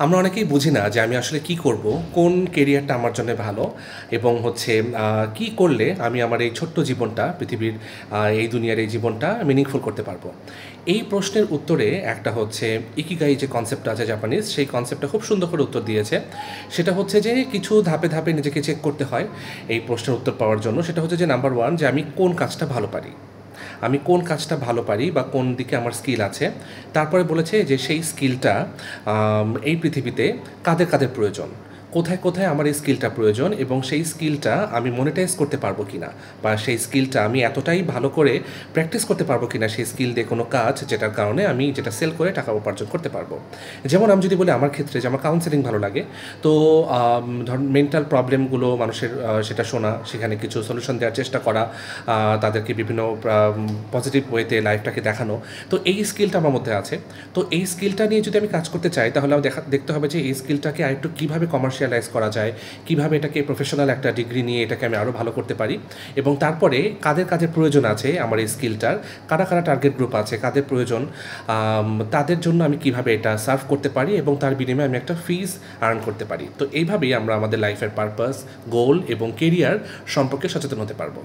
আমরা অনেকেই বুঝি না যে আমি আসলে কি করব, কোন কেরিয়ারটা আমার জন্য ভালো এবং কি করলে আমি আমার এই ছোট্ট জীবনটা পৃথিবীর এই দুনিয়ার এই জীবনটা মিনিংফুল করতে পারবো। এই প্রশ্নের উত্তরে একটা হচ্ছে ইকিগাই যে কনসেপ্টটা আছে জাপানিজ, সেই কনসেপ্টটা খুব সুন্দর করে উত্তর দিয়েছে। সেটা হচ্ছে যে কিছু ধাপে ধাপে নিজেকে চেক করতে হয় এই প্রশ্নের উত্তর পাওয়ার জন্য। সেটা হচ্ছে যে নাম্বার ওয়ান, যে আমি কোন কাজটা ভালো পারি, আমি কোন কাজটা ভালো পারি বা কোন দিকে আমার স্কিল আছে। তারপরে বলেছে যে সেই স্কিলটা এই পৃথিবীতে কাদের কাদের প্রয়োজন, কোথায় কোথায় আমার এই স্কিলটা প্রয়োজন এবং সেই স্কিলটা আমি মনিটাইজ করতে পারবো কি না, বা সেই স্কিলটা আমি এতটাই ভালো করে প্র্যাকটিস করতে পারবো কি না সেই স্কিল দিয়ে কোনো কাজ যেটার কারণে আমি যেটা সেল করে টাকা উপার্জন করতে পারবো। যেমন আমি যদি বলি আমার ক্ষেত্রে যে আমার কাউন্সেলিং ভালো লাগে, তো ধর মেন্টাল প্রবলেমগুলো মানুষের সেটা শোনা, সেখানে কিছু সলিউশন দেওয়ার চেষ্টা করা, তাদেরকে বিভিন্ন পজিটিভ ওয়েতে লাইফটাকে দেখানো, তো এই স্কিলটা আমার মধ্যে আছে। তো এই স্কিলটা নিয়ে যদি আমি কাজ করতে চাই তাহলে আমি দেখতে হবে যে এই স্কিলটাকে আরেকটু কীভাবে কমার্শিয়ালাইজ করা যায়, কীভাবে এটাকে প্রফেশনাল একটা ডিগ্রি নিয়ে এটাকে আমি আরও ভালো করতে পারি, এবং তারপরে কাদের কাদের প্রয়োজন আছে আমার এই স্কিলটার, কারা কারা টার্গেট গ্রুপ আছে, কাদের প্রয়োজন, তাদের জন্য আমি কিভাবে এটা সার্ভ করতে পারি এবং তার বিনিময়ে আমি একটা ফিজ আর্ন করতে পারি। তো এইভাবেই আমরা আমাদের লাইফের পারপাস, গোল এবং কেরিয়ার সম্পর্কে সচেতন হতে পারবো।